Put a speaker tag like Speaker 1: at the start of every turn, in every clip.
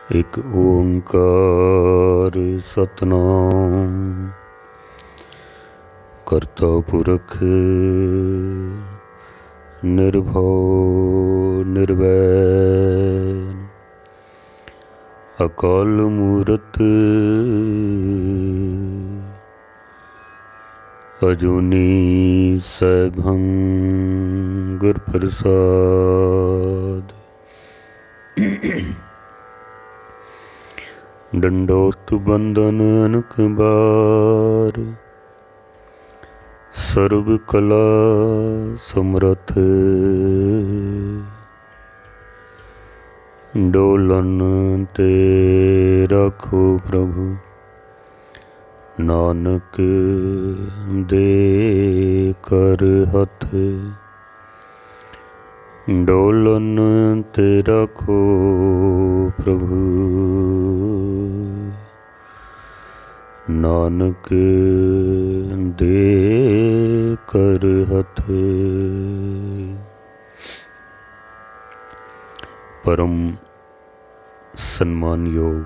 Speaker 1: एक ओंकार सतनाम करता पुरख निर्भव निर्वैर अकाल मूरत अजूनी सैभं गुर प्रसाद। दंडोत बंदन अनक बार सर्व कला समरथ डोलन ते रखो प्रभु नानक दे कर हथ। डोलन ते रखो प्रभु नानक दे कर हथ। परम सन्मान योग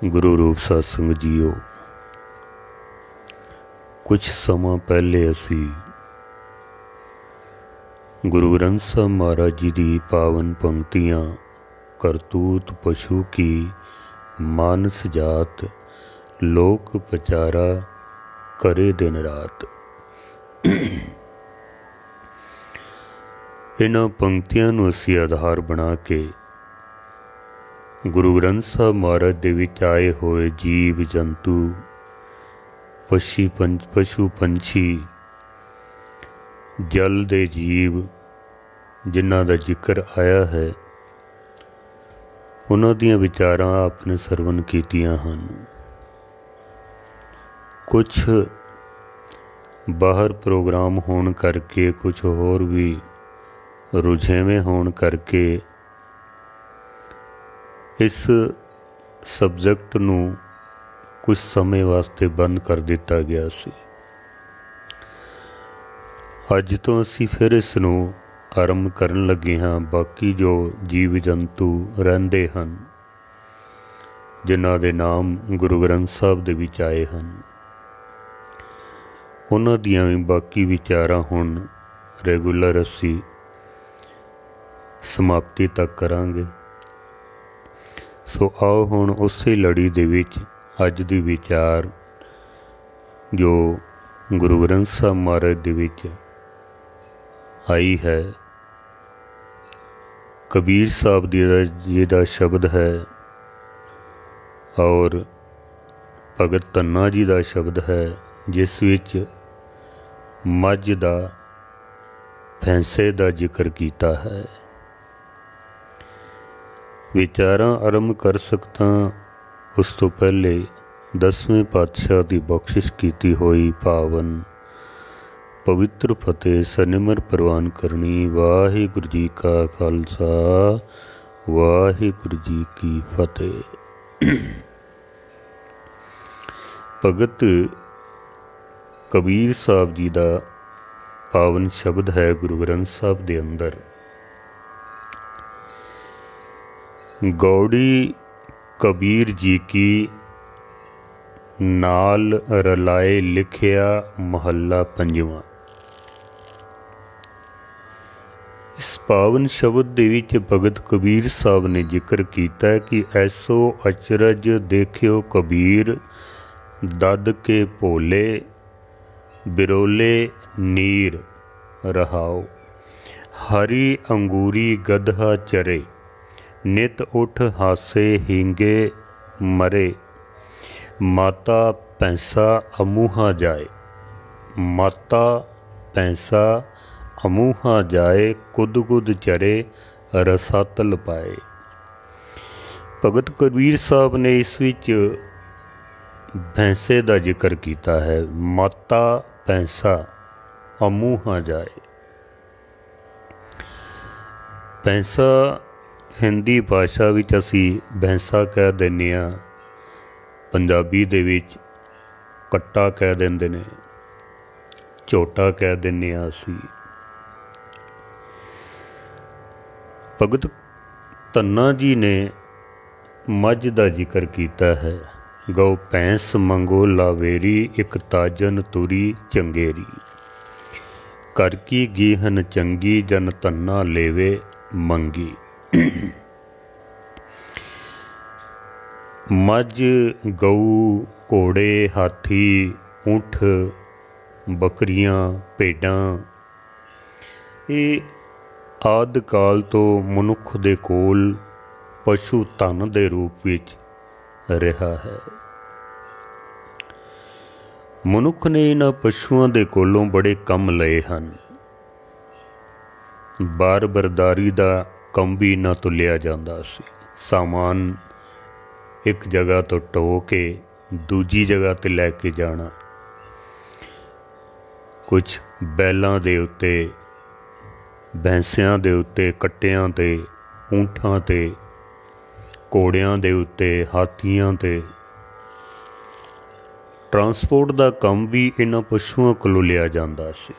Speaker 1: गुरु रूप सत्संग जीओ, कुछ समा पहले असी गुरु ग्रंथ साहब महाराज जी की पावन पंक्तियां करतूत पशु की मानस जात लोक पचारा करे दिन रात। इन्हां पंक्तियां नूं असीं आधार बना के गुरु ग्रंथ साहब महाराज दे विच आए होए जीव जंतु पशु पंछी जल दे जीव जिन्हां दा जिक्र आया है उन्हां दियां विचारां आपने सरवण कीतियां हन। कुछ बाहर प्रोग्राम होण करके कुछ होर भी रुझेवें होण करके इस सबजैक्ट नूं कुछ समय वास्ते बंद कर दिता गया सी। अज तो असी फिर इस नूं आरंभ करन लगे हाँ। बाकी जो जीव जंतु रहिंदे हन जिन्हां दे नाम गुरु ग्रंथ साहब दे विच आए हन, उन्हां दियां भी बाकी विचारां हुण रेगूलर असी समाप्ति तक करांगे। सो आओ हुण उसे लड़ी दे विच अज दी विचार जो गुरु ग्रंथ साहब महाराज दे विच आई है, कबीर साहब जी दा शब्द है और भगत धन्ना जी दा शब्द है, जिस विच मझ दा भैंसे दा जिक्र कीता है। विचारां आरंभ कर सकता उस तो पहले 10वें पातशाह की बख्शिश की हुई पावन पवित्र फतेह सनिमर प्रवान करनी। वाहिगुरु जी का खालसा वाहिगुरु जी की फतेह। भगत कबीर साहब जी का पावन शब्द है गुरु ग्रंथ साहब के अंदर। गौड़ी कबीर जी की नाल रलाए लिखिया महला पंजवां। इस पावन शब्द दे विच भगत कबीर साहब ने जिक्र किया है कि ऐसो अचरज देखियो कबीर दद के भोले बिरोले नीर रहाओ। हरी अंगूरी गदहा चरे नित उठ हासे हींगे मरे। माता पैंसा अमूहा जाए माता पैंसा अमूहा जाए कुद कुद चरे रसातल पाए। भगत कबीर साहब ने इस विच भैंसे का जिक्र किया है। माता पैंसा अमूहा जाए। पैंसा हिंदी भाषा विच असी भैंसा कह दिंदे हां, पंजाबी दे विच कट्टा कह दिंदे ने, झोटा कह दिंदे हां असी। भगत ਧੰਨਾ ਜੀ ਨੇ ਮੱਝ ਦਾ ਜ਼ਿਕਰ ਕੀਤਾ ਹੈ। ਗਊ ਭੈਂਸ ਮੰਗੋ ਲਾਵੇਰੀ, ਇੱਕ ਤਾਜਨ ਤੁਰੀ ਚੰਗੇਰੀ। ਕਰ ਕੀ ਗੀਹਨ ਚੰਗੀ, ਜਨ ਧੰਨਾ ਲੇਵੇ ਮੰਗੀ। ਮੱਝ, ਗਊ, ਘੋੜੇ, ਹਾਥੀ, ਊਂਠ, ਬੱਕਰੀਆਂ, ਭੇਡਾਂ, ਇਹ ਆਦਿ ਕਾਲ ਤੋਂ ਮਨੁੱਖ ਦੇ ਕੋਲ ਪਸ਼ੂ ਧਨ ਦੇ ਰੂਪ ਵਿੱਚ ਰਿਹਾ ਹੈ। ਮਨੁੱਖ ਨੇ ਇਹਨਾਂ ਪਸ਼ੂਆਂ ਦੇ ਕੋਲੋਂ ਬੜੇ ਕੰਮ ਲਏ ਹਨ। ਬਾਰਬਰਦਾਰੀ ਦਾ ਕੰਮ ਵੀ ਇਹਨਾਂ ਤੋਂ ਲਿਆ ਜਾਂਦਾ ਸੀ। ਸਾਮਾਨ ਇੱਕ ਜਗ੍ਹਾ ਤੋਂ ਢੋ ਕੇ ਦੂਜੀ ਜਗ੍ਹਾ 'ਤੇ ਲੈ ਕੇ ਜਾਣਾ। ਕੁਛ ਬੈਲਾਂ ਦੇ ਉੱਤੇ, ਭੈਂਸਿਆਂ ਦੇ ਉੱਤੇ, ਕੱਟਿਆਂ 'ਤੇ, ਊਂਠਾਂ 'ਤੇ, ਘੋੜਿਆਂ ਦੇ ਉੱਤੇ, ਹਾਥੀਆਂ 'ਤੇ ਟਰਾਂਸਪੋਰਟ ਦਾ ਕੰਮ ਵੀ ਇਹਨਾਂ ਪਸ਼ੂਆਂ ਕੋਲੋਂ ਲਿਆ ਜਾਂਦਾ ਸੀ।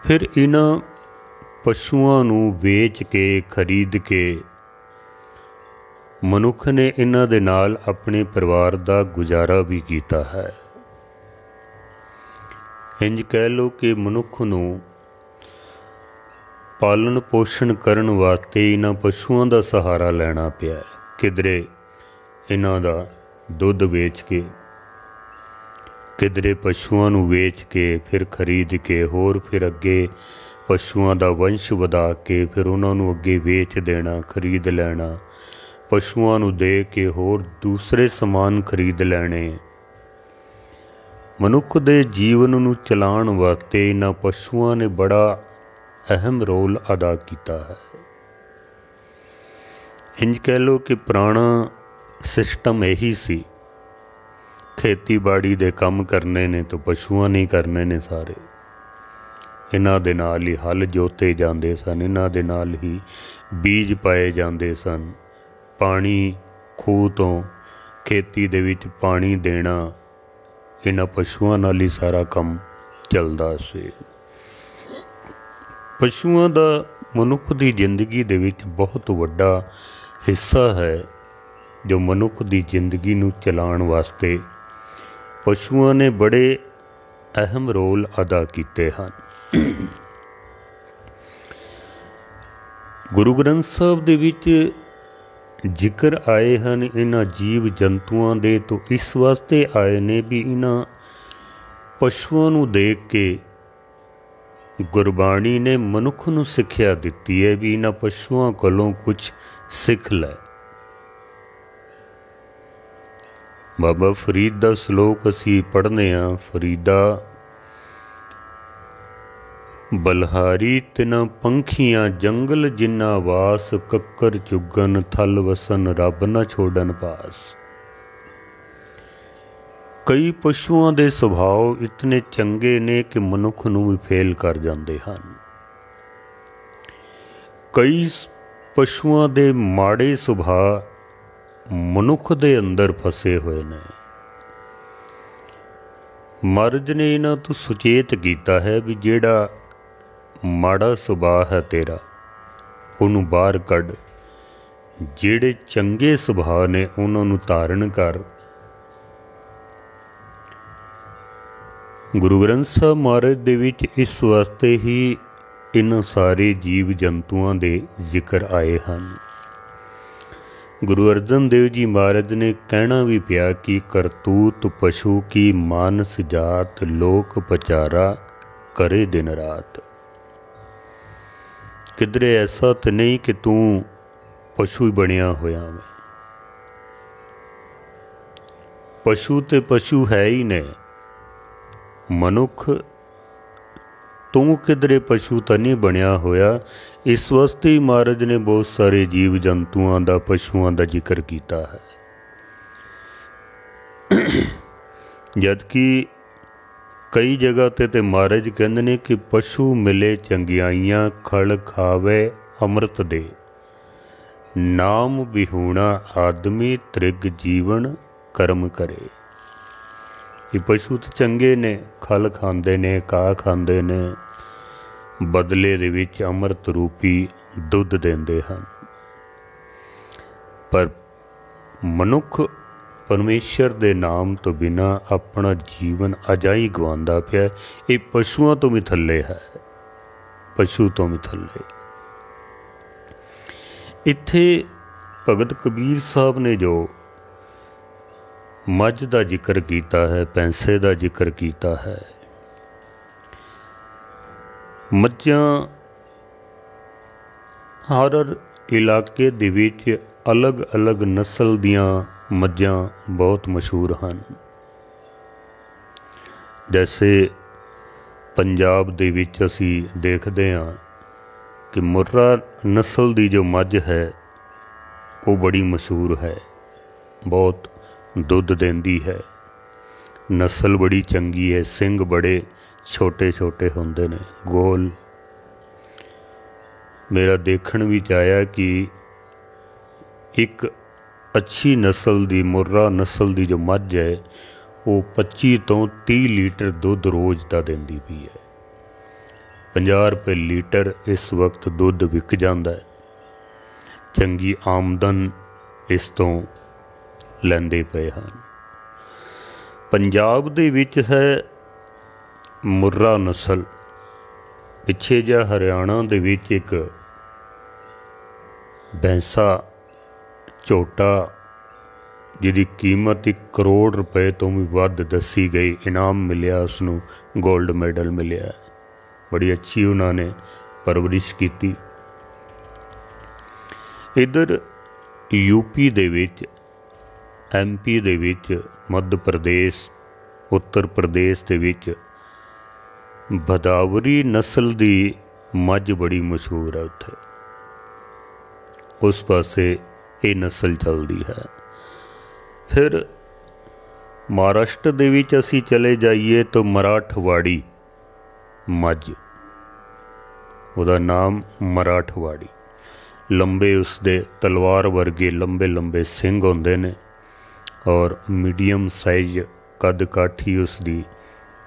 Speaker 1: ਫਿਰ ਇਹਨਾਂ ਪਸ਼ੂਆਂ ਨੂੰ ਵੇਚ ਕੇ, ਖਰੀਦ ਕੇ ਮਨੁੱਖ ਨੇ ਇਹਨਾਂ ਦੇ ਨਾਲ ਆਪਣੇ ਪਰਿਵਾਰ ਦਾ ਗੁਜ਼ਾਰਾ ਵੀ ਕੀਤਾ ਹੈ। ਇੰਝ ਕਹਿ ਲਓ ਕਿ ਮਨੁੱਖ ਨੂੰ ਪਾਲਣ ਪੋਸ਼ਣ ਕਰਨ ਵਾਸਤੇ ਇਹਨਾਂ ਪਸ਼ੂਆਂ ਦਾ ਸਹਾਰਾ ਲੈਣਾ ਪਿਆ। ਕਿਧਰੇ ਇਹਨਾਂ ਦਾ ਦੁੱਧ ਵੇਚ ਕੇ, ਕਿਧਰੇ ਪਸ਼ੂਆਂ ਨੂੰ ਵੇਚ ਕੇ, ਫਿਰ ਖਰੀਦ ਕੇ, ਹੋਰ ਫਿਰ ਅੱਗੇ ਪਸ਼ੂਆਂ ਦਾ ਵੰਸ਼ ਵਧਾ ਕੇ, ਫਿਰ ਉਹਨਾਂ ਨੂੰ ਅੱਗੇ ਵੇਚ ਦੇਣਾ, ਖਰੀਦ ਲੈਣਾ, ਪਸ਼ੂਆਂ ਨੂੰ ਦੇ ਕੇ ਹੋਰ ਦੂਸਰੇ ਸਮਾਨ ਖਰੀਦ ਲੈਣੇ। ਮਨੁੱਖ ਦੇ ਜੀਵਨ ਨੂੰ ਚਲਾਉਣ ਵਾਸਤੇ ਇਹਨਾਂ ਪਸ਼ੂਆਂ ਨੇ ਬੜਾ ਅਹਿਮ ਰੋਲ ਅਦਾ ਕੀਤਾ ਹੈ। ਇੰਝ ਕਹਿ ਲਓ ਕਿ ਪੁਰਾਣਾ ਸਿਸਟਮ ਇਹੀ ਸੀ। ਖੇਤੀਬਾੜੀ ਦੇ ਕੰਮ ਕਰਨੇ ਨੇ ਤਾਂ ਪਸ਼ੂਆਂ ਨੇ ਕਰਨੇ ਨੇ ਸਾਰੇ। ਇਹਨਾਂ ਦੇ ਨਾਲ ਹੀ ਹਲ ਜੋਤੇ ਜਾਂਦੇ ਸਨ, ਇਹਨਾਂ ਦੇ ਨਾਲ ਹੀ ਬੀਜ ਪਾਏ ਜਾਂਦੇ ਸਨ। ਪਾਣੀ ਖੂਹ ਤੋਂ ਖੇਤੀ ਦੇ ਵਿੱਚ ਪਾਣੀ ਦੇਣਾ, ਇਹਨਾਂ ਪਸ਼ੂਆਂ ਨਾਲ ਹੀ ਸਾਰਾ ਕੰਮ ਚੱਲਦਾ ਸੀ। ਪਸ਼ੂਆਂ ਦਾ ਮਨੁੱਖ ਦੀ ਜ਼ਿੰਦਗੀ ਦੇ ਵਿੱਚ ਬਹੁਤ ਵੱਡਾ ਹਿੱਸਾ ਹੈ, ਜੋ ਮਨੁੱਖ ਦੀ ਜ਼ਿੰਦਗੀ ਨੂੰ ਚਲਾਉਣ ਵਾਸਤੇ ਪਸ਼ੂਆਂ ਨੇ ਬੜੇ ਅਹਿਮ ਰੋਲ ਅਦਾ ਕੀਤੇ ਹਨ। ਗੁਰੂ ਗ੍ਰੰਥ ਸਾਹਿਬ ਦੇ ਵਿੱਚ ਜ਼ਿਕਰ ਆਏ ਹਨ ਇਹਨਾਂ ਜੀਵ ਜੰਤੂਆਂ ਦੇ, ਤੋਂ ਇਸ ਵਾਸਤੇ ਆਏ ਨੇ ਵੀ ਇਹਨਾਂ ਪਸ਼ੂਆਂ ਨੂੰ ਦੇਖ ਕੇ ਗੁਰਬਾਣੀ ਨੇ ਮਨੁੱਖ ਨੂੰ ਸਿੱਖਿਆ ਦਿੱਤੀ ਹੈ ਵੀ ਇਹਨਾਂ ਪਸ਼ੂਆਂ ਕੋਲੋਂ ਕੁਝ ਸਿੱਖ ਲੈ। ਬਾਬਾ ਫਰੀਦ ਦਾ ਸ਼ਲੋਕ ਅਸੀਂ ਪੜ੍ਹਦੇ ਹਾਂ। ਫਰੀਦਾ ਬਲਹਾਰੀ ਤਿਨਾ ਪੰਖੀਆਂ, ਜੰਗਲ ਜਿੰਨਾ ਵਾਸ, ਕੱਕਰ ਚੁਗਨ ਥਲ ਵਸਨ, ਰੱਬ ਨਾ ਛੋੜਨ ਪਾਸ। ਕਈ ਪਸ਼ੂਆਂ ਦੇ ਸੁਭਾਅ ਇਤਨੇ ਚੰਗੇ ਨੇ ਕਿ ਮਨੁੱਖ ਨੂੰ ਵੀ ਫੇਲ ਕਰ ਜਾਂਦੇ ਹਨ। ਕਈ ਪਸ਼ੂਆਂ ਦੇ ਮਾੜੇ ਸੁਭਾਅ ਮਨੁੱਖ ਦੇ ਅੰਦਰ ਫਸੇ ਹੋਏ ਨੇ। ਮਹਾਰਾਜ ਨੇ ਇਹਨਾਂ ਤੋਂ ਸੁਚੇਤ ਕੀਤਾ ਹੈ ਵੀ ਜਿਹੜਾ ਮਾੜਾ ਸੁਭਾਅ ਹੈ ਤੇਰਾ, ਉਹਨੂੰ ਬਾਹਰ ਕੱਢ। ਜਿਹੜੇ ਚੰਗੇ ਸੁਭਾਅ ਨੇ ਉਹਨਾਂ ਨੂੰ ਧਾਰਨ ਕਰ। ਗੁਰੂ ਗ੍ਰੰਥ ਸਾਹਿਬ ਮਹਾਰਾਜ ਦੇ ਵਿੱਚ ਇਸ ਵਾਸਤੇ ਹੀ ਇਹਨਾਂ ਸਾਰੇ ਜੀਵ ਜੰਤੂਆਂ ਦੇ ਜ਼ਿਕਰ ਆਏ ਹਨ। ਗੁਰੂ ਅਰਜਨ ਦੇਵ ਜੀ ਮਹਾਰਾਜ ਨੇ ਕਹਿਣਾ ਵੀ ਪਿਆ ਕਿ ਕਰਤੂਤ ਪਸ਼ੂ ਕੀ, ਮਾਨਸ ਜਾਤ ਲੋਕ ਪਚਾਰਾ, ਕਰੇ ਦਿਨ ਰਾਤ। ਕਿਧਰੇ ਐਸਾ ਤਾਂ ਨਹੀਂ ਕਿ ਤੂੰ ਪਸ਼ੂ ਹੀ ਬਣਿਆ ਹੋਇਆ ਵੇ। ਪਸ਼ੂ ਤੇ ਪਸ਼ੂ ਹੈ ਹੀ ਨੇ। ਮਨੁੱਖ ਤੂੰ ਕਿਧਰੇ ਪਸ਼ੂ ਤਾਂ ਨਹੀਂ ਬਣਿਆ ਹੋਇਆ। ਇਸ ਵਾਸਤੇ ਹੀ ਮਹਾਰਾਜ ਨੇ ਬਹੁਤ ਸਾਰੇ ਜੀਵ ਜੰਤੂਆਂ ਦਾ, ਪਸ਼ੂਆਂ ਦਾ ਜ਼ਿਕਰ ਕੀਤਾ ਹੈ। ਜਦਕਿ ਕਈ ਜਗ੍ਹਾ ਤੇ ਮਹਾਰਾਜ ਕਹਿੰਦੇ ਨੇ ਕਿ ਪਸ਼ੂ ਮਿਲੇ ਚੰਗਿਆਈਆਂ, ਖਲ ਖਾਵੇ ਅੰਮ੍ਰਿਤ ਦੇ, ਨਾਮ ਵਿਹੂਣਾ ਆਦਮੀ, ਤ੍ਰਿਗ ਜੀਵਨ ਕਰਮ ਕਰੇ। ਇਹ ਪਸ਼ੂ ਤਾਂ ਚੰਗੇ ਨੇ, ਖਲ ਖਾਂਦੇ ਨੇ, ਘਾਹ ਖਾਂਦੇ ਨੇ, ਬਦਲੇ ਦੇ ਵਿੱਚ ਅੰਮ੍ਰਿਤ ਰੂਪੀ ਦੁੱਧ ਦਿੰਦੇ ਹਨ। ਪਰ ਮਨੁੱਖ ਪਰਮੇਸ਼ਰ ਦੇ ਨਾਮ ਤੋਂ ਬਿਨਾਂ ਆਪਣਾ ਜੀਵਨ ਅਜਾਈ ਗਵਾਉਂਦਾ ਪਿਆ। ਇਹ ਪਸ਼ੂਆਂ ਤੋਂ ਵੀ ਥੱਲੇ ਹੈ, ਪਸ਼ੂ ਤੋਂ ਵੀ ਥੱਲੇ। ਇੱਥੇ ਭਗਤ ਕਬੀਰ ਸਾਹਿਬ ਨੇ ਜੋ ਮੱਝ ਦਾ ਜ਼ਿਕਰ ਕੀਤਾ ਹੈ, ਪੈਸੇ ਦਾ ਜ਼ਿਕਰ ਕੀਤਾ ਹੈ। ਮੱਝਾਂ ਹਰ ਇਲਾਕੇ ਦੇ ਵਿੱਚ ਅਲੱਗ ਅਲੱਗ ਨਸਲ ਦੀਆਂ ਮੱਝਾਂ ਬਹੁਤ ਮਸ਼ਹੂਰ ਹਨ। ਜੈਸੇ ਪੰਜਾਬ ਦੇ ਵਿੱਚ ਅਸੀਂ ਦੇਖਦੇ ਹਾਂ ਕਿ ਮੁर्रा ਨਸਲ ਦੀ ਜੋ ਮੱਝ ਹੈ ਉਹ ਬੜੀ ਮਸ਼ਹੂਰ ਹੈ, ਬਹੁਤ ਦੁੱਧ ਦਿੰਦੀ ਹੈ, ਨਸਲ ਬੜੀ ਚੰਗੀ ਹੈ, ਸਿੰਘ ਬੜੇ ਛੋਟੇ ਛੋਟੇ ਹੁੰਦੇ ਨੇ, ਗੋਲ। ਮੇਰਾ ਦੇਖਣ ਵਿੱਚ ਆਇਆ ਕਿ ਇੱਕ ਅੱਛੀ ਨਸਲ ਦੀ ਮੁर्रा ਨਸਲ ਦੀ ਜੋ ਮੱਝ ਹੈ ਉਹ 25 ਤੋਂ 30 ਲੀਟਰ ਦੁੱਧ ਰੋਜ਼ ਦਾ ਦਿੰਦੀ ਪਈ ਹੈ। 50 ਰੁਪਏ ਲੀਟਰ ਇਸ ਵਕਤ ਦੁੱਧ ਵਿਕ ਜਾਂਦਾ ਹੈ। ਚੰਗੀ ਆਮਦਨ ਇਸ ਤੋਂ ਲੈਂਦੇ ਪਏ ਹਨ। ਪੰਜਾਬ ਦੇ ਵਿੱਚ ਹੈ ਮੁर्रा ਨਸਲ। ਪਿੱਛੇ ਜਿਹਾ ਹਰਿਆਣਾ ਦੇ ਵਿੱਚ ਇੱਕ ਭੈਂਸਾ ਝੋਟਾ ਜਿਹਦੀ ਕੀਮਤ 1 ਕਰੋੜ ਰੁਪਏ ਤੋਂ ਵੀ ਵੱਧ ਦੱਸੀ ਗਈ, ਇਨਾਮ ਮਿਲਿਆ ਉਸਨੂੰ, ਗੋਲਡ ਮੈਡਲ ਮਿਲਿਆ। ਬੜੀ ਅੱਛੀ ਉਹਨਾਂ ਨੇ ਪਰਵਰਿਸ਼ ਕੀਤੀ। ਇੱਧਰ ਯੂਪੀ ਦੇ ਵਿੱਚ, MP ਦੇ ਵਿੱਚ, ਮੱਧ ਪ੍ਰਦੇਸ਼, ਉੱਤਰ ਪ੍ਰਦੇਸ਼ ਦੇ ਵਿੱਚ ਭਦਾਵਰੀ ਨਸਲ ਦੀ ਮੱਝ ਬੜੀ ਮਸ਼ਹੂਰ ਹੈ। ਉੱਥੇ ਉਸ ਪਾਸੇ ਇਹ ਨਸਲ ਚੱਲਦੀ ਹੈ। ਫਿਰ ਮਹਾਰਾਸ਼ਟਰ ਦੇ ਵਿੱਚ ਅਸੀਂ ਚਲੇ ਜਾਈਏ ਤਾਂ ਮਰਾਠਵਾੜੀ ਮੱਝ, ਉਹਦਾ ਨਾਮ ਮਰਾਠਵਾੜੀ। ਲੰਬੇ ਉਸਦੇ ਤਲਵਾਰ ਵਰਗੇ ਲੰਬੇ ਲੰਬੇ ਸਿੰਘ ਹੁੰਦੇ ਨੇ ਔਰ ਮੀਡੀਅਮ ਸਾਈਜ਼ ਕੱਦ ਕਾਠੀ ਉਸਦੀ,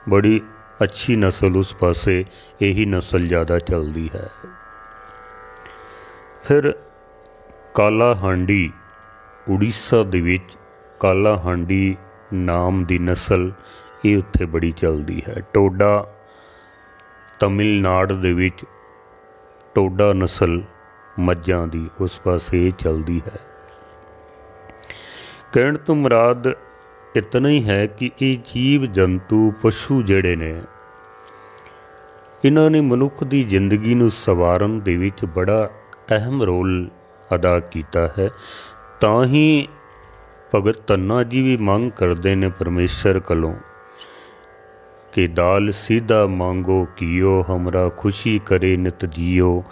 Speaker 1: ਬੜੀ ਅੱਛੀ ਨਸਲ। ਉਸ ਪਾਸੇ ਇਹੀ ਨਸਲ ਜ਼ਿਆਦਾ ਚੱਲਦੀ ਹੈ। ਫਿਰ ਕਾਲਾ ਹਾਂਡੀ, ਉੜੀਸਾ ਦੇ ਵਿੱਚ ਕਾਲਾ ਹਾਂਡੀ ਨਾਮ ਦੀ ਨਸਲ, ਇਹ ਉੱਥੇ ਬੜੀ ਚੱਲਦੀ ਹੈ। ਟੋਡਾ, ਤਮਿਲਨਾਡੂ ਦੇ ਵਿੱਚ ਟੋਡਾ ਨਸਲ ਮੱਝਾਂ ਦੀ, ਉਸ ਪਾਸੇ ਇਹ ਚੱਲਦੀ ਹੈ। ਕਹਿਣ ਤੋਂ ਮੁਰਾਦ ਇਤਨਾ ਹੀ ਹੈ ਕਿ ਇਹ ਜੀਵ ਜੰਤੂ, ਪਸ਼ੂ ਜਿਹੜੇ ਨੇ, ਇਹਨਾਂ ਨੇ ਮਨੁੱਖ ਦੀ ਜ਼ਿੰਦਗੀ ਨੂੰ ਸੰਵਾਰਨ ਦੇ ਵਿੱਚ ਬੜਾ ਅਹਿਮ ਰੋਲ ਅਦਾ ਕੀਤਾ ਹੈ। ਤਾਂ ਹੀ ਭਗਤ ਧੰਨਾ ਜੀ ਵੀ ਮੰਗ ਕਰਦੇ ਨੇ ਪਰਮੇਸ਼ਰ ਕੋਲੋਂ ਕਿ ਦਾਲ ਸਿੱਧਾ ਮੰਗੋ ਕੀਓ, ਹਮਰਾ ਖੁਸ਼ੀ ਕਰੇ ਨਿਤ ਜੀਓ।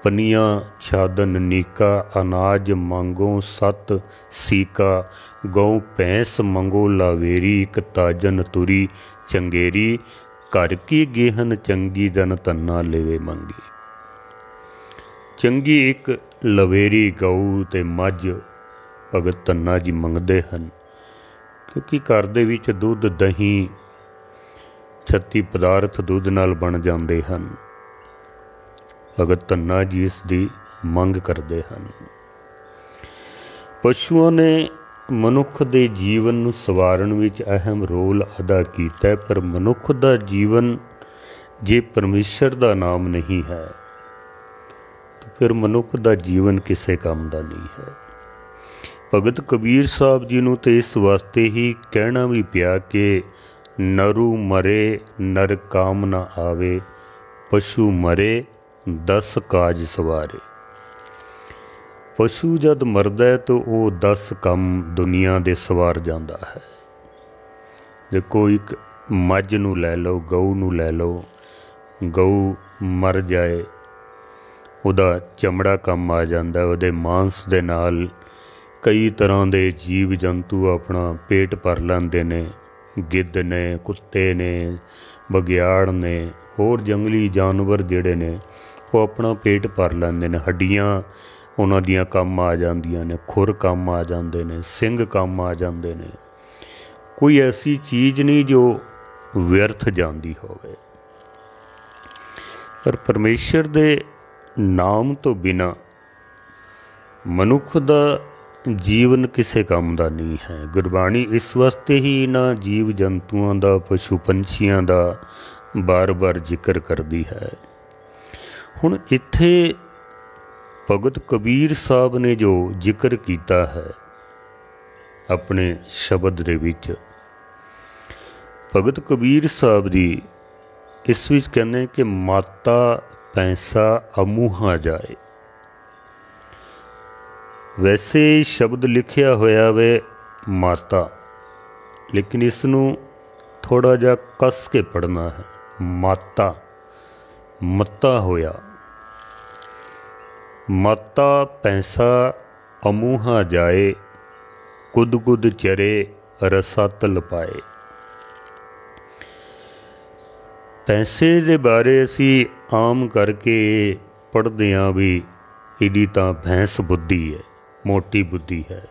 Speaker 1: ਪਨੀਆਂ ਛਾਦਨ ਨੀਕਾ, ਅਨਾਜ ਮੰਗੋ ਸਤ ਸੀਕਾ। ਗਊ ਭੈਂਸ ਮੰਗੋ ਲਾਵੇਰੀ, ਇੱਕ ਤਾਜਨ ਤੁਰੀ ਚੰਗੇਰੀ। ਘਰ ਕੀ ਗੇਹਨ ਚੰਗੀ ਜਨ ਧੰਨਾ ਲੇਵੇ ਮੰਗੀ। ਚੰਗੀ ਇੱਕ ਲਵੇਰੀ ਗਊ ਤੇ ਮੱਝ ਭਗਤ ਧੰਨਾ ਜੀ ਮੰਗਦੇ ਹਨ, ਕਿਉਂਕਿ ਘਰ ਦੇ ਵਿੱਚ ਦੁੱਧ, ਦਹੀਂ, 36 ਪਦਾਰਥ ਦੁੱਧ ਨਾਲ ਬਣ ਜਾਂਦੇ ਹਨ। ਭਗਤ ਧੰਨਾ ਜੀ ਇਸ ਦੀ ਮੰਗ ਕਰਦੇ ਹਨ। ਪਸ਼ੂਆਂ ਨੇ ਮਨੁੱਖ ਦੇ ਜੀਵਨ ਨੂੰ ਸੰਵਾਰਨ ਵਿੱਚ ਅਹਿਮ ਰੋਲ ਅਦਾ ਕੀਤਾ ਹੈ, ਪਰ ਮਨੁੱਖ ਦਾ ਜੀਵਨ ਜੇ ਪਰਮੇਸ਼ਰ ਦਾ ਨਾਮ ਨਹੀਂ ਹੈ ਤਾਂ ਫਿਰ ਮਨੁੱਖ ਦਾ ਜੀਵਨ ਕਿਸੇ ਕੰਮ ਦਾ ਨਹੀਂ ਹੈ। ਭਗਤ ਕਬੀਰ ਸਾਹਿਬ ਜੀ ਨੂੰ ਤਾਂ ਇਸ ਵਾਸਤੇ ਹੀ ਕਹਿਣਾ ਵੀ ਪਿਆ ਕਿ ਨਰੂ ਮਰੇ ਨਰ ਕਾਮ ਨਾ ਆਵੇ, ਪਸ਼ੂ ਮਰੇ 10 ਕਾਜ ਸਵਾਰੇ। ਪਸ਼ੂ ਜਦ ਮਰਦਾ ਹੈ ਤਾਂ ਉਹ 10 ਕੰਮ ਦੁਨੀਆ ਦੇ ਸਵਾਰ ਜਾਂਦਾ ਹੈ। ਦੇਖੋ, ਇੱਕ ਮੱਝ ਨੂੰ ਲੈ ਲਓ, ਗਊ ਨੂੰ ਲੈ ਲਓ, ਗਊ ਮਰ ਜਾਏ, ਉਹਦਾ ਚਮੜਾ ਕੰਮ ਆ ਜਾਂਦਾ, ਉਹਦੇ ਮਾਂਸ ਦੇ ਨਾਲ ਕਈ ਤਰ੍ਹਾਂ ਦੇ ਜੀਵ ਜੰਤੂ ਆਪਣਾ ਪੇਟ ਭਰ ਲੈਂਦੇ ਨੇ। ਗਿੱਧ ਨੇ, ਕੁੱਤੇ ਨੇ, ਬਘਿਆੜ ਨੇ, ਹੋਰ ਜੰਗਲੀ ਜਾਨਵਰ ਜਿਹੜੇ ਨੇ ਉਹ ਆਪਣਾ ਪੇਟ ਭਰ ਲੈਂਦੇ ਨੇ। ਹੱਡੀਆਂ ਉਹਨਾਂ ਦੀਆਂ ਕੰਮ ਆ ਜਾਂਦੀਆਂ ਨੇ, ਖੁਰ ਕੰਮ ਆ ਜਾਂਦੇ ਨੇ, ਸਿੰਗ ਕੰਮ ਆ ਜਾਂਦੇ ਨੇ। ਕੋਈ ਐਸੀ ਚੀਜ਼ ਨਹੀਂ ਜੋ ਵਿਅਰਥ ਜਾਂਦੀ ਹੋਵੇ। ਪਰ ਪਰਮੇਸ਼ਰ ਦੇ नाम तो बिना मनुख दा जीवन किसी काम का नहीं है। गुरबाणी इस वास्ते ही इन्हां जीव जंतुओं का, पशु पंछियों का बार बार जिक्र करती है। हुण इत्थे भगत कबीर साहब ने जो जिक्र किया है अपने शब्द दे विच, भगत कबीर साहब जी इस विच कहने कि माता पैसा अमूहा जाए। वैसे शब्द लिखिया होया वे माता, लेकिन इसनूं थोड़ा जा कस के पढ़ना है। माता मत्ता होया, माता पैसा अमूहा जाए, कुद कुद चरे रसातल पाए। पैसे दे बारे असी आम करके पढ़ते हाँ भी इहदी तां भैंस बुद्धि है, मोटी बुद्धि है।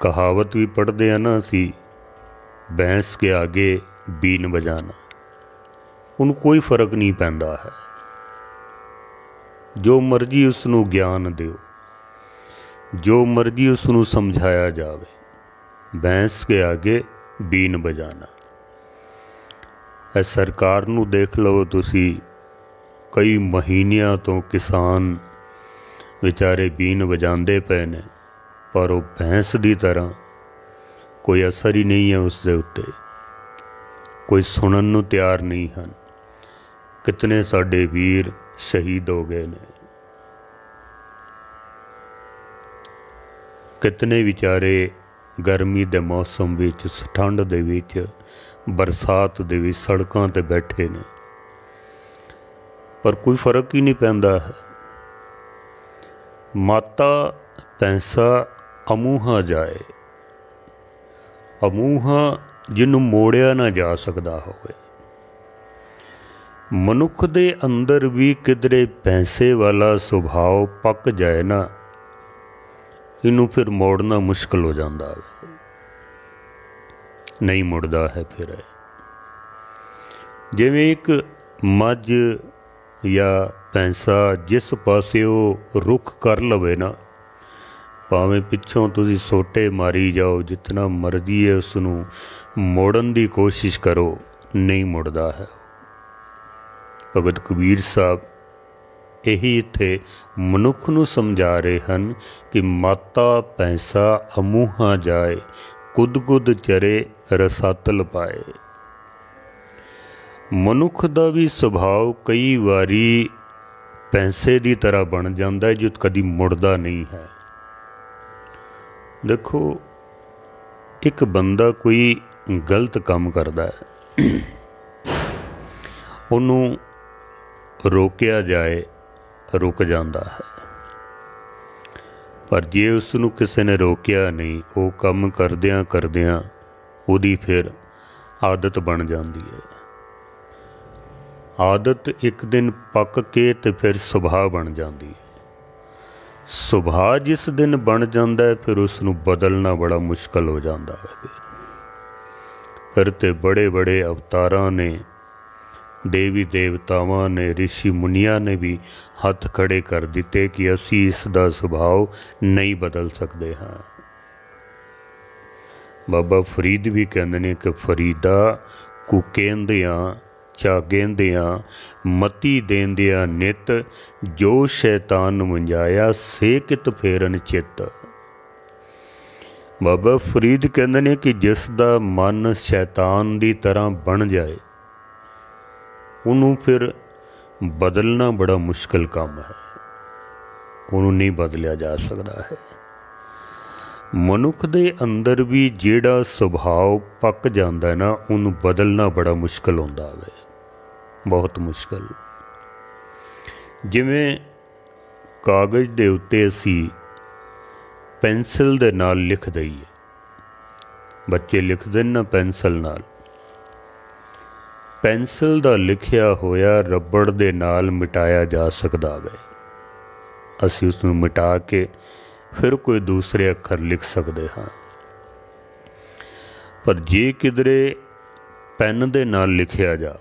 Speaker 1: कहावत भी पढ़ते हैं ना असी, भैंस के आगे बीन बजाना। उन्हें कोई फर्क नहीं पैंदा है, जो मर्जी उसनूं ज्ञान दिओ, जो मर्जी उसनूं समझाया जावे, भैंस के आगे बीन बजाना। ए सरकार नूं देख लो तुसी, कई महीनियां तो किसान विचारे बीन बजाते पे ने, पर वो भैंस की तरह कोई असर ही नहीं है उसके उत्ते, कोई सुनन नूं तैयार नहीं हैं। कितने साडे वीर शहीद हो गए ने, कितने विचारे गर्मी के मौसम विच, ठंड दे विच, बरसात दे विच सड़कों ते बैठे ने, पर कोई फर्क ही नहीं पैंदा है। माता पैसा अमूहा जाए, अमूहा जिन्हों मोड़िया ना जा सकता होवे। मनुख दे अंदर भी किधरे पैसे वाला सुभाव पक जाए ना, इनू फिर मोड़ना मुश्किल हो जाता है, नहीं मुड़दा है। फिर जिवें एक मझ या पैसा जिस पासे वो रुख कर लवे ना, भावें पिछों तुसी सोटे मारी जाओ, जितना मर्जी है उसनूं मोड़न की कोशिश करो, नहीं मुड़दा है। भगत कबीर साहब यही इत्थे मनुख नूं समझा रहे हैं कि माता पैसा अमूहा जाए, कुद कुद चरे रसातल पाए। मनुख का भी सुभाव कई वारी पैसे की तरह बन जाता है, जो कभी मुड़दा नहीं है। देखो, एक बंदा कोई गलत काम करता है, उन्होंने रोकया जाए, रुक जाता है। पर जे उसनूं किसी ने रोकया नहीं, वो काम करदियां करदियां उहदी फिर आदत बन जाती है। आदत एक दिन पक के ते फिर सुभाव बन जाती है। सुभाव जिस दिन बन जाता है, फिर उसनूं बदलना बड़ा मुश्किल हो जाता है। फिर ते बड़े बड़े अवतारां ने, देवी देवतावां ने, ऋषि मुनिया ने भी हथ खड़े कर दिते कि असी इसका सुभाव नहीं बदल सकते हाँ। बाबा फरीद भी कहते हैं कि फरीदा कुकेंदियां झागेंदियां मती देंदियां नित, जो शैतान मुंजाया से कित फेरन चित। बाबा फरीद कहते हैं कि जिसका मन शैतान की तरह बन जाए, उन्होंने फिर बदलना बड़ा मुश्किल काम है, उन्होंने नहीं बदलिया जा सकता है। मनुख दे अंदर भी जेड़ा सुभाव पक जाता है ना, उन्होंने बदलना बड़ा मुश्किल होता है, बहुत मुश्किल। जिवें कागज़ दे उत्ते असी पेंसिल दे नाल लिख दईए, बच्चे लिखते ना पेंसिल नाल, पेंसिल दा लिखिया होया रबड़ दे नाल मिटाया जा सकता है। असी उसनूं मिटा के फिर कोई दूसरे अखर लिख सकते हाँ। पर जे किधरे पेन दे नाल लिखिया जाए,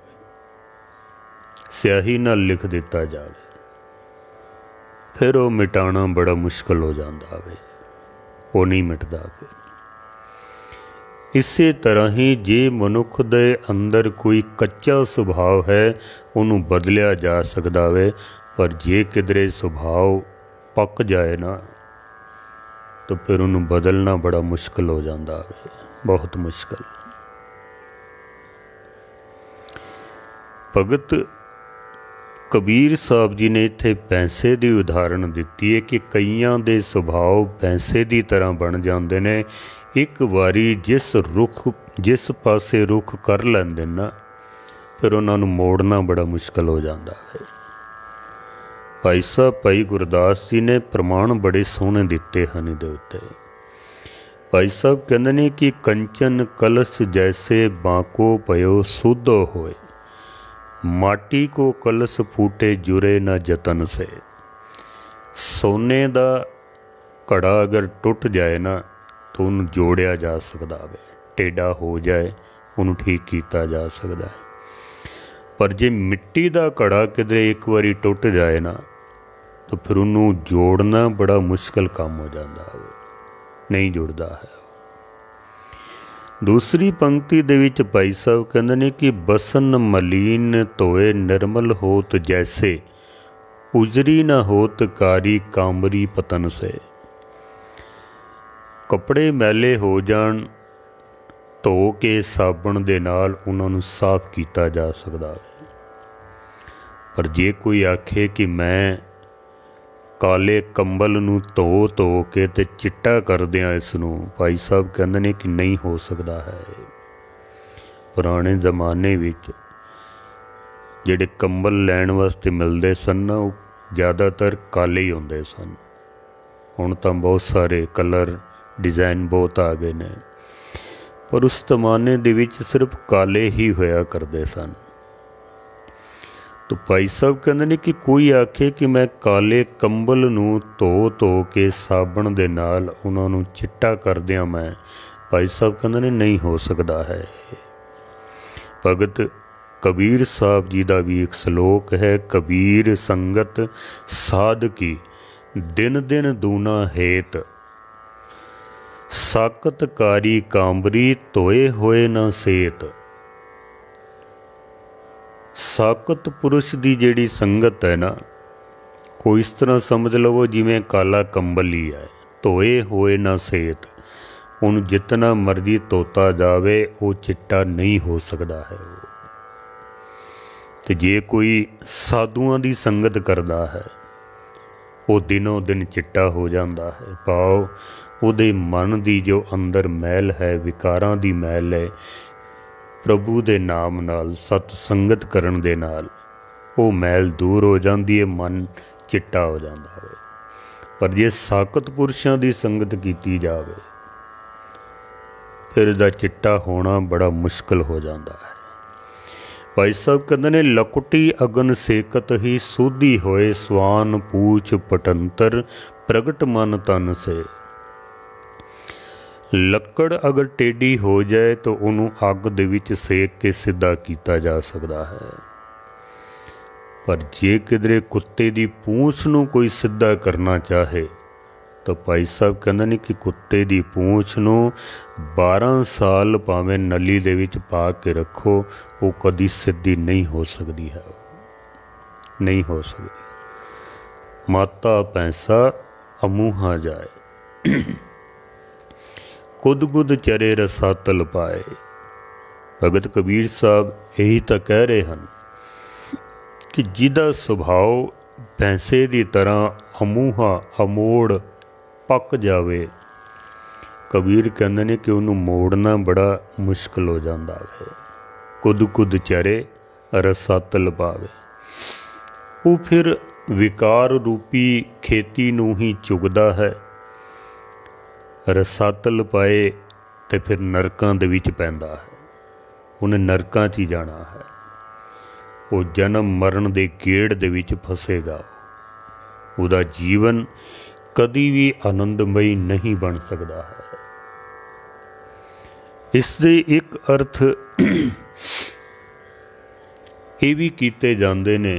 Speaker 1: स्याही नाल लिख दिता जाए, फिर वो मिटाना बड़ा मुश्किल हो जाता है, वो नहीं मिटता। फिर इसे तरह ही जे मनुख दे अंदर कोई कच्चा सुभाव है उन्होंने बदलिया जा सकता है, पर जे किधरे सुभाव पक जाए ना तो फिर उन्होंने बदलना बड़ा मुश्किल हो जाता है, बहुत मुश्किल। भगत कबीर साहब जी ने इत्थे पैसे की उदाहरण दी है कि कईयां दे सुभाव पैसे की तरह बन जाते हैं। एक बारी जिस पासे रुख कर लेंदे ना फिर उन्होंने मोड़ना बड़ा मुश्किल हो जाता है। भाई साहब भाई गुरदास जी ने प्रमाण बड़े सोहने दिते हैं इहदे उत्ते। भाई साहब कहते हैं कि कंचन कलश जैसे बांको पयो सुधो होए, माटी को कलश फूटे जुरे न जतन से। सोने का घड़ा अगर टुट जाए ना तो उन्हें जोड़िया जा सकता है, टेढ़ा हो जाए उन्हें ठीक किया जा सकता है। पर जे मिट्टी का घड़ा किधरे एक बारी टुट जाए ना तो फिर उन्होंने जोड़ना बड़ा मुश्किल काम हो जाता है, नहीं जुड़ता है। दूसरी पंक्ति दे विच भाई साहब कहते हैं कि बसन मलीन धोए निर्मल होत जैसे, उजरी न होत कारी कामरी पतन से। कपड़े मैले हो जान धो के साबण दे नाल उन्होंने साफ किया जा सकता है, पर जे कोई आखे कि मैं काले कंबल नूं धो धो के ते चिट्टा कर दियां इसनूं, भाई साहब कहते हैं कि नहीं हो सकता है। पुराने जमाने विच जिहड़े कंबल लैण वास्ते मिलते सन ना वो ज़्यादातर काले ही होंदे सन। हुण तां बहुत सारे कलर डिज़ाइन बहुत आ गए ने, पर उस जमाने दे विच सिर्फ काले ही होया करते सन। तो भाई साहब कहते हैं कि कोई आखे कि मैं काले कंबल नूं धो धो के साबण दे नाल उन्होंने चिट्टा कर दियां मैं, भाई साहब कहते हैं नहीं हो सकता है। भगत कबीर साहब जी का भी एक श्लोक है, कबीर संगत साध की दिन दिन दूना हेत, साकत कारी कांबरी धोए होए न सेत। साकत पुरुष की जिहड़ी संगत है ना वो इस तरह समझ लवो जिमें काला कंबल ही है, धोए होए ना सेत। उन जितना मर्जी धोता जावे वो चिट्टा नहीं हो सकता है। तो जे कोई साधुआं की संगत करता है वो दिनों दिन चिट्टा हो जाता है। भाव उहदे मन की जो अंदर मैल है, विकारां दी मैल है, प्रभु दे नाम नाल सत संगत करन दे नाल वो मैल दूर हो जाती है, मन चिट्टा हो जाता है। पर जे साकत पुरुषों की संगत की जाए फिर इसका चिट्टा होना बड़ा मुश्किल हो जाता है। भाई साहब कहते हैं लकुटी अगन सेकत ही सूधी होए, स्वान पूछ पटंतर प्रगट मन तन से। लकड़ अगर टेढ़ी हो जाए तो उन्होंने अग दे विच सेक के सीधा किया जा सकता है, पर जे किधरे कुत्ते की पूंछ नूं कोई सीधा करना चाहे तो भाई साहब कहते हैं कि कुत्ते की पूंछ नूं 12 साल भावें नली दे विच पा के रखो वो कदी सीधी नहीं हो सकती है, नहीं हो सकती। माता पैसा अमूहा जाए, कुद कुद चरे रसातल पाए। भगत कबीर साहब यही तो कह रहे हैं कि जिहदा सुभाव भैंसे की तरह अमूहा अमोड़ पक जावे, कबीर कहते हैं कि उन्होंने मोड़ना बड़ा मुश्किल हो जाता है। कुद कुद चरे रसातल पावे, वो फिर विकार रूपी खेती नूं ही चुगदा है। रसातल पाए तो फिर नरकां दे विच पैंदा है, उन्हें नरकां च ही जाना है। वो जन्म मरण दे गेड़ दे विच फसेगा, उहदा जीवन कदी भी आनंदमई नहीं बन सकता है। इसदे एक अर्थ ये भी कीते जाते ने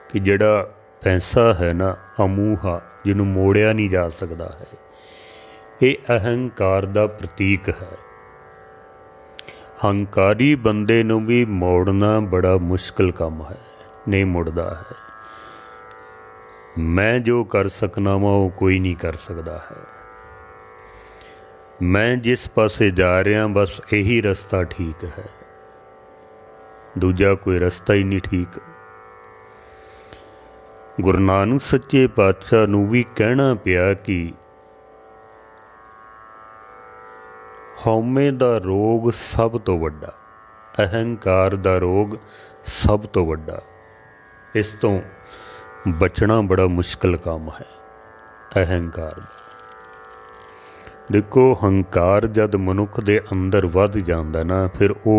Speaker 1: कि जिहड़ा पैसा है ना अमूहा, जिन्हों मोड़िया नहीं जा सकता है, ये अहंकार का प्रतीक है। हंकारी बंदे नूं भी मोड़ना बड़ा मुश्किल काम है, नहीं मुड़दा है। मैं जो कर सकना वा वो कोई नहीं कर सकता है। मैं जिस पासे जा रहा बस यही रास्ता ठीक है, दूजा कोई रास्ता ही नहीं ठीक। गुरु नानक सच्चे पातशाह नूं भी कहना पिया कि हौमे दा रोग सब तो वड्डा, अहंकार दा रोग सब तो वड्डा, इस तो बचना बड़ा मुश्किल काम है। अहंकार देखो, हंकार जद मनुख दे अंदर वध जांदा ना, फिर वो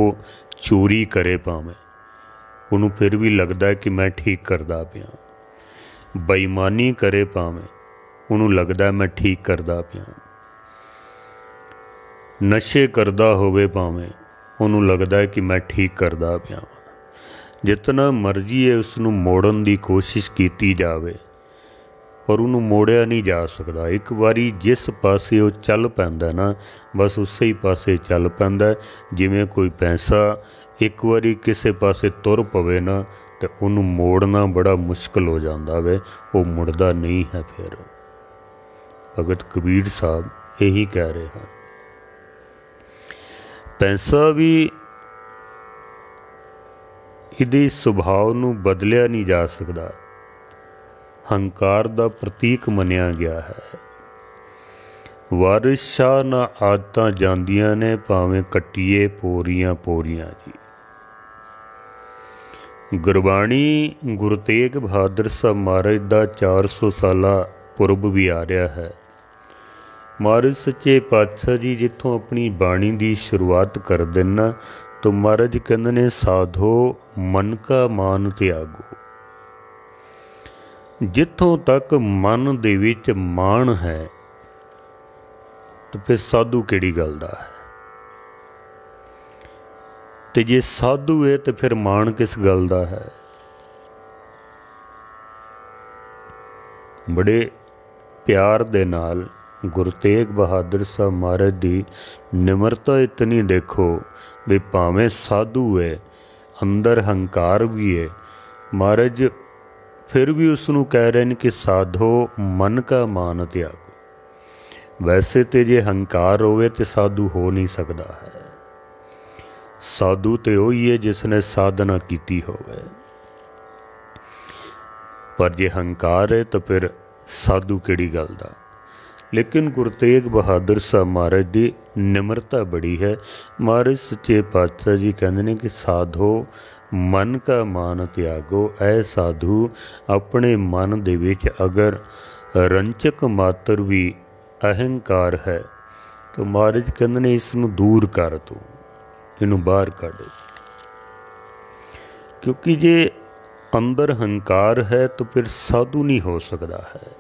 Speaker 1: चोरी करे भावें, उन्होंने फिर भी लगता है कि मैं ठीक करदा पिया। बेईमानी करे भावें, उन्होंने लगता है मैं ठीक करदा पिया। नशे करदा होवे भावें, उन्होंने लगता है कि मैं ठीक करदा पिया। जितना मर्जी है उसनूं मोड़न की कोशिश की जाए और उन्होंने मोड़िया नहीं जा सकता। एक बारी जिस पासे वो चल पैंदा ना, बस उस ही पासे चल पैंदा। जिमें कोई पैसा एक बारी किसी पासे तुर पवे ना, तो उन्होंने मोड़ना बड़ा मुश्किल हो जाता वे, वो मुड़दा नहीं है। फिर भगत कबीर साहब यही कह रहे हैं, पैसा भी इहदे सुभाव नूं बदलिया नहीं जा सकता, हंकार दा प्रतीक मनिया गया है। वारिस शाह ना आदतां जांदियां ने, भावें कट्टिए पोरियां पोरियां जी। गुरबाणी गुरु तेग बहादुर साहब महाराज का 400 साला पुरब भी आ रहा है। महाराज सच्चे पातशाह जी जिथों अपनी बाणी की शुरुआत कर देना, तो महाराज कहते ने साधो मन का मान त्यागो। जिथों तक मन दे विच मान है, तो फिर साधु किहड़ी गल दा है। तो जे साधु है तो फिर मान किस गल दा है। बड़े प्यार दे नाल गुरु तेग बहादुर साहब महाराज की निमरता इतनी देखो भी, भावें साधु है, अंदर हंकार भी है, महाराज फिर भी उसनूं कह रहे हैं कि साधो मन का मान त्यागो। वैसे तो जे हंकार होवे तो साधु हो नहीं सकता है। साधु तो वही है जिसने साधना की होवे, पर जे हंकार है तो फिर साधु किहड़ी गल दा। लेकिन गुरु तेग बहादुर साहब महाराज की निमरता बड़ी है। महाराज सच्चे पातशाह जी कहते हैं कि साधो मन का मान त्यागो। ऐ साधु अपने मन दे विच अगर रंचक मात्र भी अहंकार है, तो महाराज कहते हैं इसनूं दूर कर, तू इनू बाहर कढ़। क्योंकि जे अंदर हंकार है तो फिर साधु नहीं हो सकता है।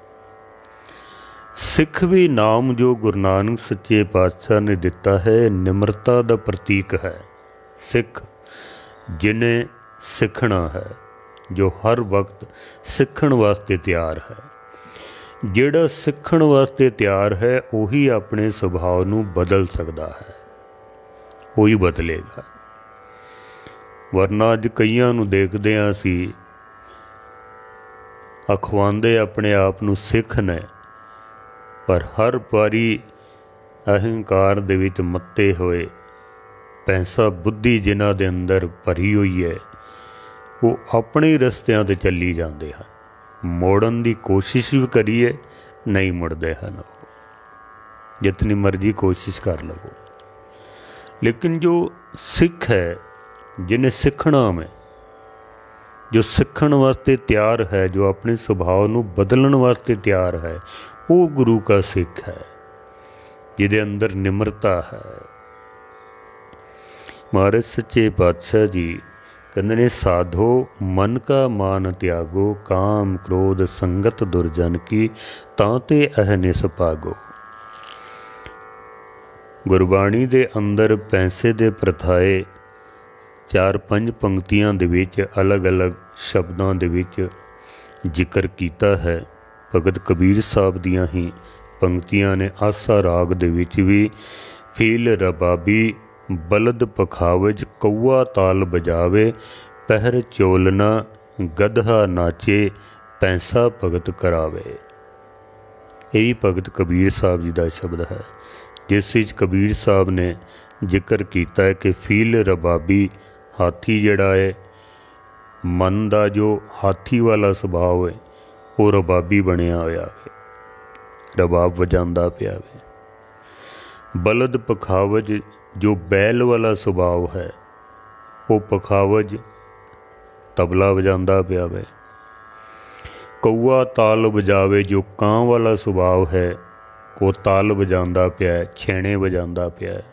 Speaker 1: सिख भी नाम जो गुरु नानक सच्चे पातशाह ने दिता है, निमरता का प्रतीक है। सिख जिन्हें सिखना है, जो हर वक्त सिखण वास्ते तैयार है। जिहड़ा सिखण वास्ते तैयार है वही अपने सुभाव नूं बदल सकता है, वही बदलेगा। वरना अज कईयां नूं देखदे हां असीं अखवांदे अपने आप नूं सिख ने, पर हर वारी अहंकार दे विच मत्ते होए, पैसा बुद्धि जिन्हां दे अंदर भरी हुई है, वो अपने रस्तियां ते चली जाते हैं। मोड़न की कोशिश भी करिए, नहीं मुड़ते हैं, जितनी मर्जी कोशिश कर लो। लेकिन जो सिख है, जिन्हें सीखना में, जो सीखण वास्ते तैयार है, जो अपने सुभाव नूं बदलण वास्ते तैयार है, वो गुरु का सिख है, जिहदे अंदर निमरता है। महाराज सच्चे पातशाह जी कहते ने साधो मन का मान त्यागो, काम क्रोध संगत दुर्जन की तांते अहनिस पागो। गुरबाणी दे अंदर पैसे दे प्रथाए 4-5 पंक्तियां दे विच अलग अलग शब्दां दे विच जिक्र कीता है। भगत कबीर साहब दियां ही पंक्तियां ने। आसा राग दे विच भी फील रबाबी बलद पखावज कौआ ताल बजावे पहर चोलना गधा नाचे पैंसा भगत करावे। यही भगत कबीर साहब जी का शब्द है, जिस विच कबीर साहब ने जिक्र किया है कि फील रबाबी हाथी जिहड़ा है, मन का जो हाथी वाला सुभाव है वो रबाबी बनिया होया है, रबाब वजांदा पिया है। बलद पखावज जो बैल वाला सुभाव है वो पखावज तबला वजांदा पिया है। कौआ ताल बजावे जो कां वाला सुभाव है वो ताल बजांदा पिया है, छेणे बजांदा पिया है।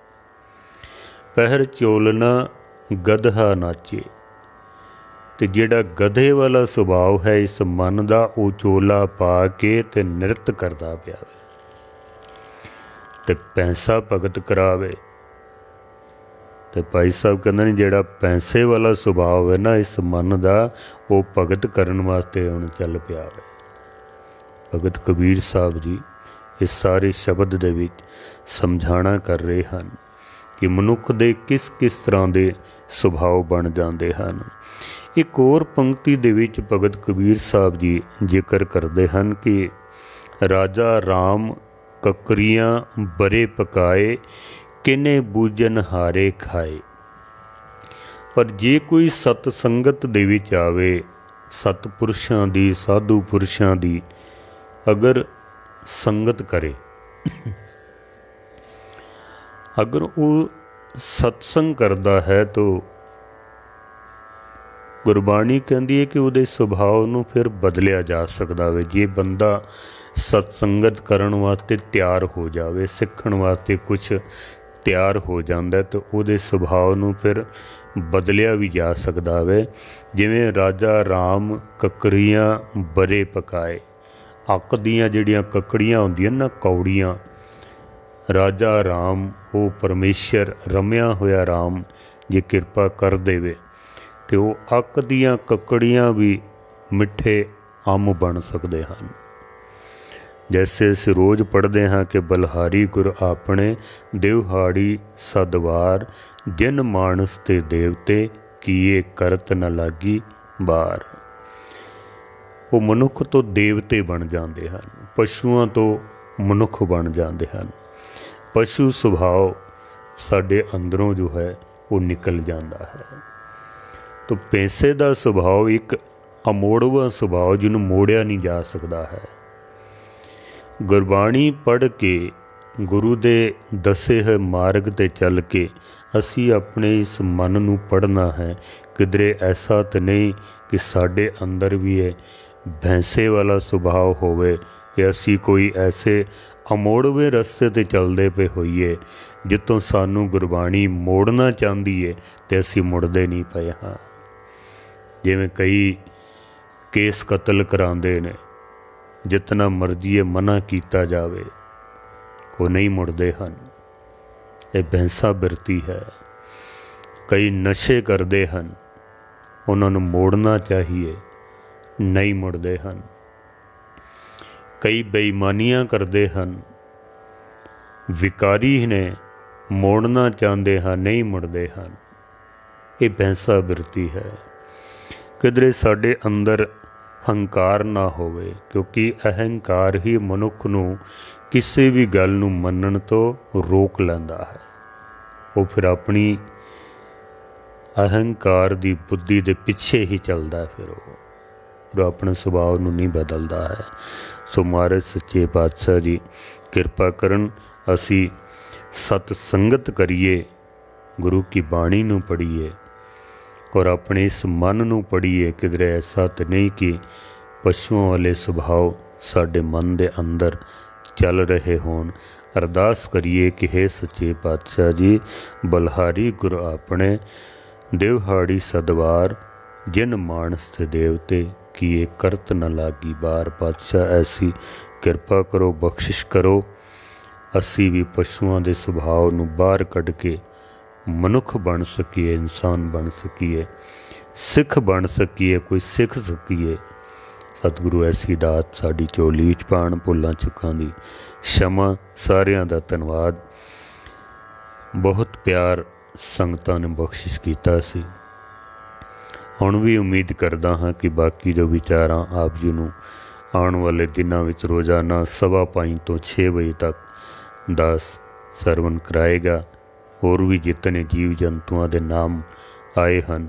Speaker 1: पहर चोलना गधा नाचे, ते जिहड़ा गधे वाला सुभाव है इस मन का वो चोला पा के ते नृत करदा पिया है, ते पैंसा भगत करावे। तो भाई साहब कहते हैं जिहड़ा पैसे वाला सुभाव है ना इस मन का वो भगत करन वास्ते हुण चल पिया है। भगत कबीर साहब जी इस सारे शब्द दे विच समझाना कर रहे हैं कि मनुख दे किस किस तरह के सुभाव बन जाते हैं। एक और पंक्ति दे विच भगत कबीर साहब जी जिक्र करते हैं कि राजा राम ककरियां बरे पकाए किने बूझन हारे खाए। पर जे कोई सतसंगत दे विच आवे, सतपुरुषां दी साधु पुरुषां दी अगर संगत करे, अगर वो सत्संग करता है तो गुरबाणी कहती है कि उहदे सुभाव नूं फिर बदलिया जा सकता है। जे बंदा सत्संगत करन वास्ते तैयार हो जाए, सीखण वास्ते कुछ तैयार हो जाता है तो उहदे सुभाव नूं फिर बदलिया भी जा सकता है। जिवें राजा राम ककरियां बरे पकाए, अक दियां जिहड़ियां ककड़ियां हुंदियां ना कौड़ियां, राजा राम वो परमेश्वर रमिया होया राम जे किरपा कर देवे तो वो अक दियां ककड़ियां भी मिठे अंब बन सकते हैं। जैसे अस रोज़ पढ़ते हैं कि बलहारी गुर अपने देवहाड़ी सदवार जिन मानस ते देवते किए करत न लागी बार। वो मनुख तो देवते बन जाते हैं, पशुओं तो मनुख बन जाते हैं। पशु सुभाव साढ़े अंदरों जो है वो निकल जाता है। तो पैसे का सुभाव एक अमोड़वा सुभाव जिन्हों मोड़िया नहीं जा सकता है। गुरबाणी पढ़ के गुरु दे दसे है मार्ग ते चल के असी अपने इस मन नूं पढ़ना है। किधरे ऐसा तो नहीं कि साढ़े अंदर भी है भैंसे वाला सुभाव होवे कि असी कोई ऐसे अमोड़वे रस्ते ते चलते पे होइए जितों सानू गुरबाणी मोड़ना चाहती है तो असी मुड़ते नहीं पे। हाँ, जिवें कई केस कतल करांदे ने, जितना मर्जी मना किया जाए वो नहीं मुड़ते हैं। ये भैंसा बिरती है। कई नशे करते हैं, उन्होंने मोड़ना चाहिए, नहीं मुड़ते हैं। कई बेईमानियां करते हैं, विकारी ने मोड़ना चाहते हैं, नहीं मुड़ते हैं। ये भैंसा बिरती है। किधरे साढ़े अंदर हंकार ना होवे, क्योंकि अहंकार ही मनुख नूं किसी भी गल नूं मनण तो रोक लैंदा है। वो फिर अपनी अहंकार दी बुद्धि दे पिछे ही चलता है, फिर वो अपने सुभाव नूं नहीं बदलता है। सो महाराज सच्चे पातशाह जी किरपा करन, असी सतसंगत करिए, गुरु की बाणी नूं पढ़िए और अपने इस मन नूं पढ़िए। किधरे ऐसा तो नहीं कि पशुओं वाले सुभाव साढ़े मन दे अंदर चल रहे होन। अरदास करिए कि हे सच्चे पातशाह जी बलहारी गुरु अपने देवहाड़ी सदवार जिन मानस ते देवते किए करत न लागी बार। पातशाह ऐसी किरपा करो, बख्शिश करो, असी भी पशुओं के सुभाव नूं बाहर कढ़ के मनुख बन सकीए, इंसान बन सकीए, सिख बन सकीए, कोई सिख सकीए। सतगुरु ऐसी दात साडी झोली विच पाण, भुल्लां चुकां दी क्षमा। सारियां दा धन्नवाद। बहुत प्यार संगतां ने बख्शिश कीता सी। हुण भी उम्मीद करदा हाँ कि बाकी जो विचारां आप जी नूं आउण वाले दिनां विच रोज़ाना 5:15 तो 6 बजे तक दास सरवण कराएगा। होर भी जितने जीव जंतुओं के नाम आए हैं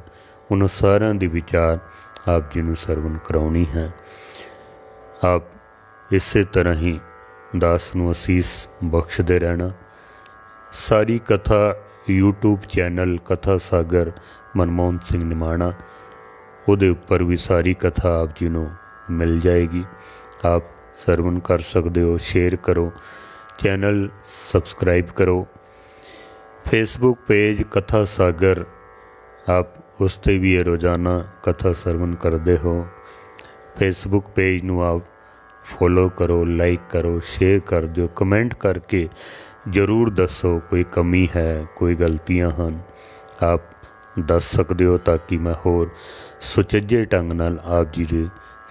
Speaker 1: उन सारिਆਂ ਦੀ विचार आप जी ਨੂੰ ਸਰਵਣ ਕਰਾਉਣੀ है। आप इसे तरह ही दास ਨੂੰ ਅਸੀਸ ਬਖਸ਼ਦੇ रहना। सारी कथा यूट्यूब चैनल कथा सागर मनमोहन सिंह निमाणा ਉਹਦੇ ਉੱਪਰ भी सारी कथा आप जी ਨੂੰ मिल जाएगी। आप ਸਰਵਣ कर सकते हो। शेयर करो, चैनल सब्सक्राइब करो। फेसबुक पेज कथा सागर आप उस पर भी रोज़ाना कथा सरवण करते हो। फेसबुक पेज नू आप फॉलो करो, लाइक करो, शेयर कर दो, कमेंट करके ज़रूर दसो कोई कमी है, कोई गलतियां हैं आप दस सकते हो, ताकि मैं होर सुचज्जे ढंग नाल आप जी की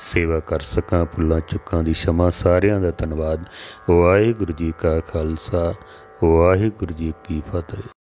Speaker 1: सेवा कर सकां। भुल्लां चुकां दी क्षमा। सारियां दा धन्नवाद। वाहिगुरू जी का खालसा, वाहिगुरू जी की फतेह।